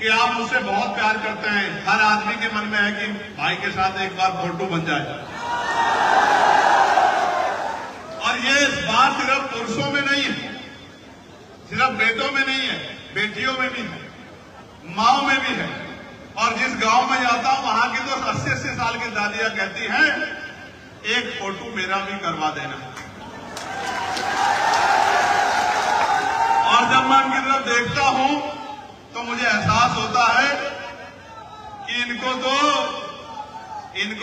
कि आप मुझसे बहुत प्यार करते हैं। हर आदमी के मन में है कि भाई के साथ एक बार फोटो बन जाए। और ये इस बात सिर्फ पुरुषों में नहीं है, सिर्फ बेटों में नहीं है, बेटियों में भी है, माओ में भी है। और जिस गांव में जाता हूं वहां की तो 80-80 साल की दादियां कहती हैं, एक फोटो मेरा भी करवा देना। और जब मैं उनकी तरफ देखता हूं तो मुझे एहसास होता है कि इनको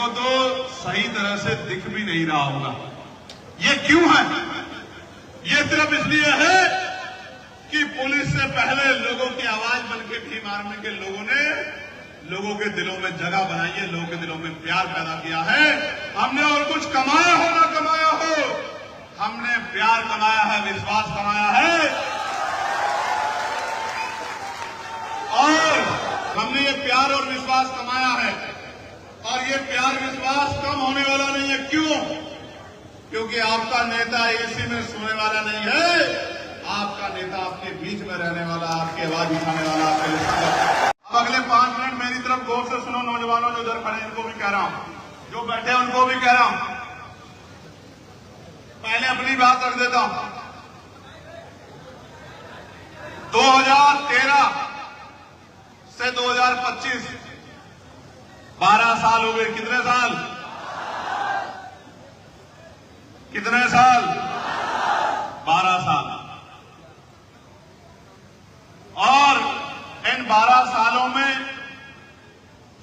तो सही तरह से दिख भी नहीं रहा होगा। ये क्यों है? ये सिर्फ इसलिए है कि पुलिस से पहले लोगों की आवाज बन के भीम आर्मी के लोगों ने लोगों के दिलों में जगह बनाई है, लोगों के दिलों में प्यार पैदा किया है। हमने और कुछ कमाया हो ना कमाया हो, हमने प्यार कमाया है, विश्वास कमाया है। और हमने ये प्यार और विश्वास कमाया है। और ये प्यार विश्वास कम होने वाला नहीं है। क्यों? क्योंकि आपका नेता एसी में सोने वाला नहीं है। आपका नेता आपके बीच में रहने वाला, आपकी आवाज उठाने वाला, आपके लिए। अब अगले 5 मिनट मेरी तरफ गौर से सुनो। नौजवानों जो इधर खड़े इनको भी कह रहा हूं, जो बैठे हैं उनको भी कह रहा हूं। पहले अपनी बात रख देता हूं। 2013 से 2025 12 साल हो गए। कितने साल? कितने साल? 12 साल। और इन 12 सालों में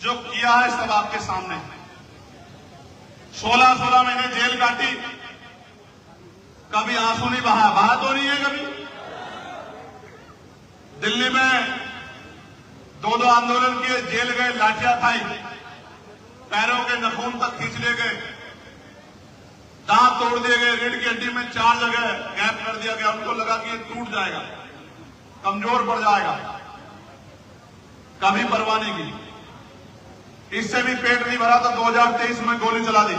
जो किया है सब आपके सामने। 16 महीने जेल काटी, कभी आंसू नहीं बहा तो नहीं है कभी। दिल्ली में 2 आंदोलन किए, जेल गए, लाठियां खाई, पैरों के नखून तक खींच लिए गए, दांत तोड़ दिए गए, रीढ़ की हड्डी में 4 जगह गैप कर दिया गया। उनको लगा कि ये टूट जाएगा, कमजोर पड़ जाएगा, कभी परवाह नहीं की। इससे भी पेट नहीं भरा तो 2023 में गोली चला दी,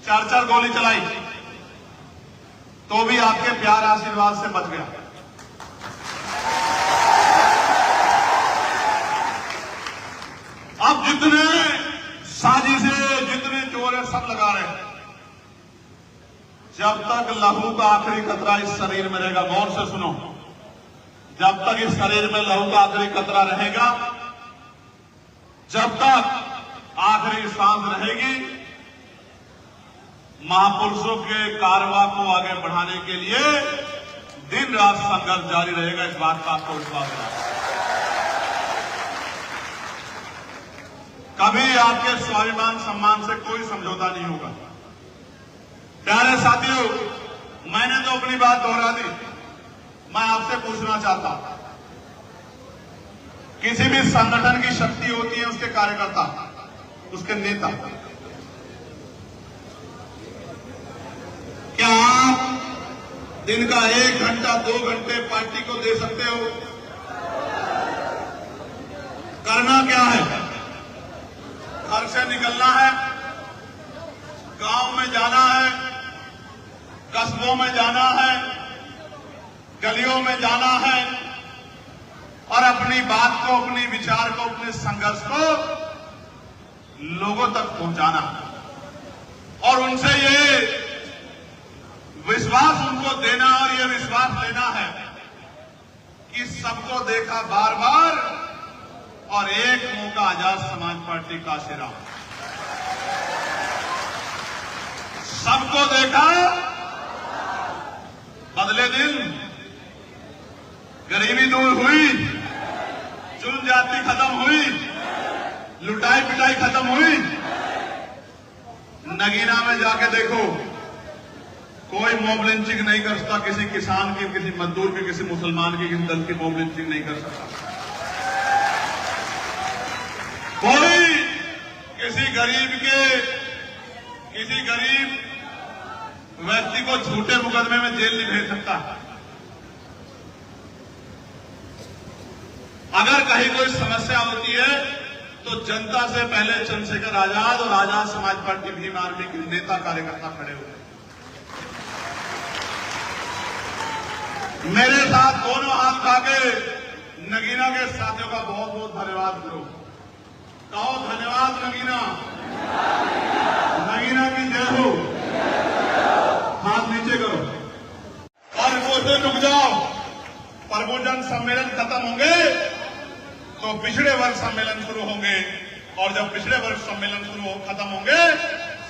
4 गोली चलाई, तो भी आपके प्यार आशीर्वाद से बच गया। अब जितने साजिशें, जितने जोर है, सब लगा रहे हैं। जब तक लहू का आखिरी कतरा इस शरीर में रहेगा, गौर से सुनो, जब तक इस शरीर में लहू का आखिरी कतरा रहेगा, जब तक आखिरी सांस रहेगी, महापुरुषों के कारवां को आगे बढ़ाने के लिए दिन रात संघर्ष जारी रहेगा। इस बात का आपको विश्वास है। कभी आपके स्वाभिमान सम्मान से कोई समझौता नहीं होगा। प्यारे साथियों, मैंने तो अपनी बात दोहरा दी। मैं आपसे पूछना चाहता हूं, किसी भी संगठन की शक्ति होती है उसके कार्यकर्ता, उसके नेता। क्या आप दिन का 1 घंटा 2 घंटे पार्टी को दे सकते हो? करना क्या है? घर से निकलना है, गांव में जाना है, कस्बों में जाना है, गलियों में जाना है और अपनी बात को, अपने विचार को, अपने संघर्ष को लोगों तक पहुंचाना है। और उनसे ये विश्वास उनको देना और ये विश्वास लेना है कि सबको देखा बार बार और एक मौका आजाद समाज पार्टी काशीराम। सबको देखा, बदले दिन, गरीबी दूर हुई, जुल्म जाति खत्म हुई, लुटाई पिटाई खत्म हुई। नगीना में जाके देखो, कोई मॉब लिंचिंग नहीं कर सकता किसी किसान की, किसी मजदूर की, किसी मुसलमान की, किसी दल की मॉब लिंचिंग नहीं कर सकता। कोई किसी गरीब व्यक्ति को झूठे मुकदमे में जेल नहीं भेज सकता। अगर कहीं कोई समस्या होती है तो जनता से पहले चंद्रशेखर आजाद और आजाद समाज पार्टी भीम आर्मी के नेता कार्यकर्ता खड़े हुए। मेरे साथ दोनों हाथ उठा के नगीना के साथियों का बहुत बहुत धन्यवाद करो। कहो धन्यवाद नगीना। नगीना की जय हो। हाथ नीचे करो और बोलते रुक जाओ। प्रबोधन सम्मेलन खत्म होंगे तो पिछड़े वर्ग सम्मेलन शुरू होंगे, और जब पिछड़े वर्ग सम्मेलन शुरू खत्म होंगे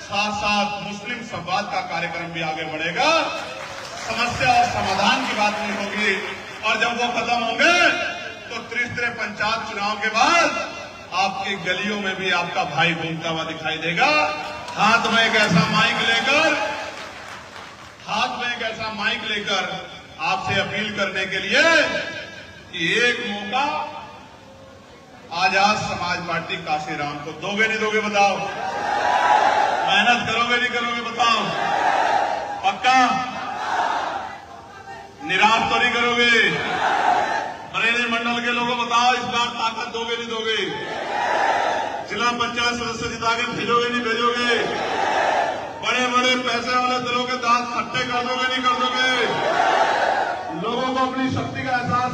साथ साथ मुस्लिम संवाद का कार्यक्रम भी आगे बढ़ेगा। समस्या और समाधान की बात नहीं होगी, और जब वो खत्म होंगे तो त्रिस्तरीय पंचायत चुनाव के बाद आपकी गलियों में भी आपका भाई घूमता हुआ दिखाई देगा, हाथ में एक ऐसा माइक लेकर आपसे अपील करने के लिए कि एक मौका आजाद समाज पार्टी काशीराम को दोगे नहीं दोगे बताओ? मेहनत करोगे नहीं करोगे बताओ? पक्का? निराश तो नहीं करोगे? बरेली मंडल के लोगों बताओ इस बार ताकत दोगे नहीं दोगे? जिला पंचायत सदस्य जिता के भेजोगे नहीं भेजोगे? बड़े बड़े पैसे वाले दलों के दांत खट्टे कर दोगे नहीं कर दोगे? लोगों को अपनी शक्ति का एहसास